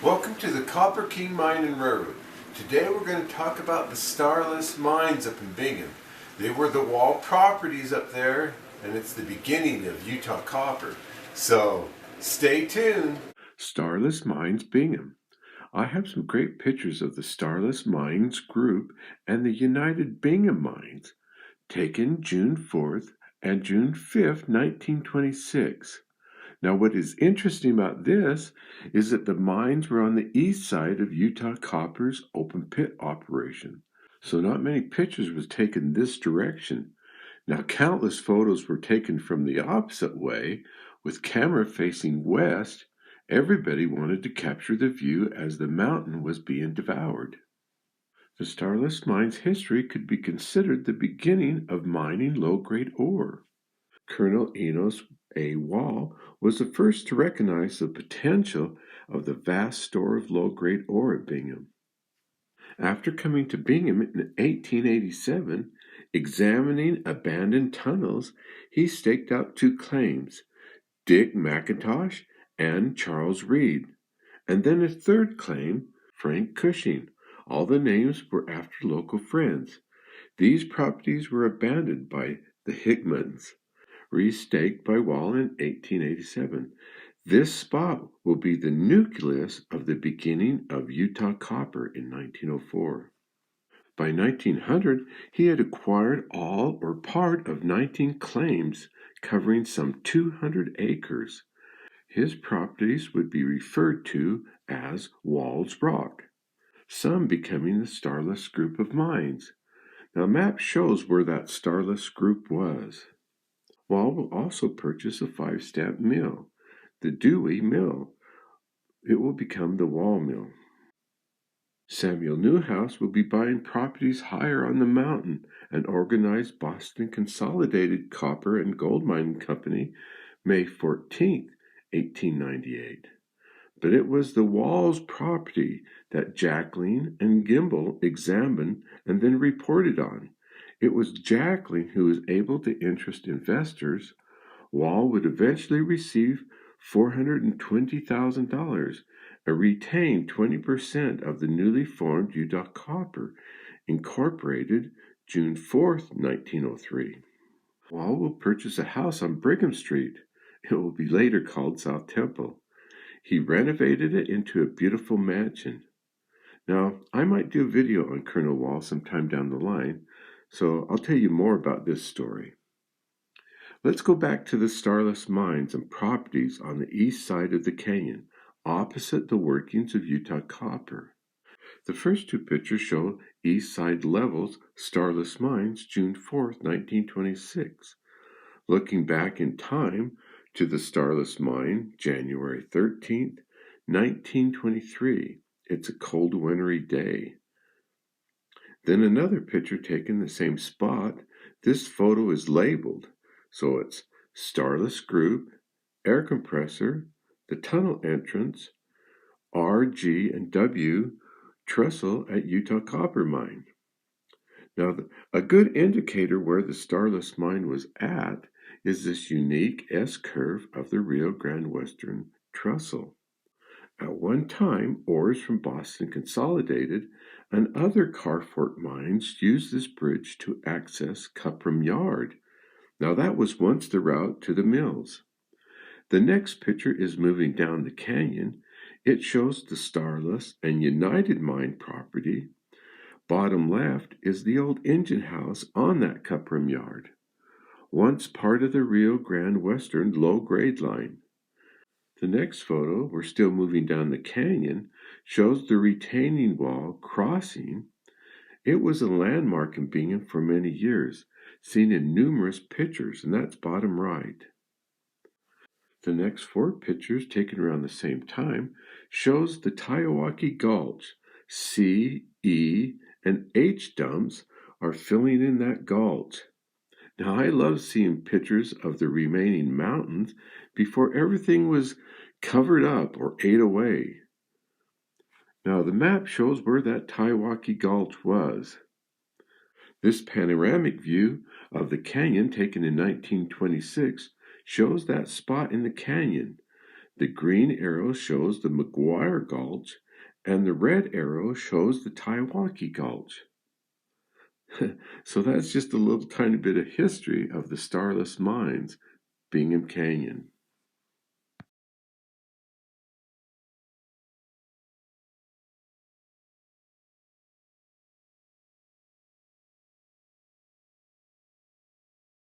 Welcome to the Copper King Mine in Railroad. Today we're going to talk about the Starless mines up in Bingham. They were the Wall properties up there, and it's the beginning of Utah copper. So stay tuned. Starless Mines Bingham. I have some great pictures of the Starless Mines group and the United Bingham Mines, taken June 4th and June 5th, 1926. Now, what is interesting about this is that the mines were on the east side of Utah Copper's open pit operation. So not many pictures was taken this direction. Now, countless photos were taken from the opposite way, with camera facing west. Everybody wanted to capture the view as the mountain was being devoured. The Starless Mines history could be considered the beginning of mining low-grade ore. Colonel Enos A. Wall was the first to recognize the potential of the vast store of low-grade ore at Bingham. After coming to Bingham in 1887, examining abandoned tunnels, he staked out two claims, Dick McIntosh and Charles Reed, and then a third claim, Frank Cushing. All the names were after local friends. These properties were abandoned by the Hickmans, restaked by Wall in 1887. This spot will be the nucleus of the beginning of Utah copper in 1904. By 1900, he had acquired all or part of 19 claims covering some 200 acres. His properties would be referred to as Wall's Rock, some becoming the Starless group of mines. Now, a map shows where that Starless group was. Wall will also purchase a 5-stamp mill, the Dewey Mill. It will become the Wall Mill. Samuel Newhouse will be buying properties higher on the mountain and organized Boston Consolidated Copper and Gold Mining Company May 14, 1898. But it was the Wall's property that Jacqueline and Gimbel examined and then reported on. It was Jacqueline who was able to interest investors. Wall would eventually receive $420,000 and retain 20% of the newly formed Utah Copper, Incorporated, June 4th, 1903. Wall will purchase a house on Brigham Street. It will be later called South Temple. He renovated it into a beautiful mansion. Now, I might do a video on Colonel Wall sometime down the line, so I'll tell you more about this story. Let's go back to the Starless mines and properties on the east side of the canyon, opposite the workings of Utah copper. The first two pictures show east side levels, Starless mines, June 4th, 1926. Looking back in time to the Starless mine, January 13th, 1923. It's a cold wintry day. Then another picture taken the same spot. This photo is labeled, so it's Starless Group, air compressor, the tunnel entrance, R, G, and W trestle at Utah Copper Mine. Now, a good indicator where the Starless mine was at is this unique S-curve of the Rio Grande Western trestle. At one time, ores from Boston Consolidated and other Carfort mines used this bridge to access Cuprum Yard. Now, that was once the route to the mills. The next picture is moving down the canyon. It shows the Starless and United mine property. Bottom left is the old engine house on that Cuprum Yard, once part of the Rio Grande Western low-grade line. The next photo, we're still moving down the canyon, shows the retaining wall crossing. It was a landmark in Bingham for many years, seen in numerous pictures, and that's bottom right. The next four pictures, taken around the same time, shows the Tiawaki Gulch. C, E, and H dumps are filling in that gulch. Now, I love seeing pictures of the remaining mountains before everything was covered up or ate away. Now, the map shows where that Tiawaki Gulch was. This panoramic view of the canyon taken in 1926 shows that spot in the canyon. The green arrow shows the McGuire Gulch, and the red arrow shows the Taiwanki Gulch. So that's just a little tiny bit of history of the Starless Mines, Bingham Canyon.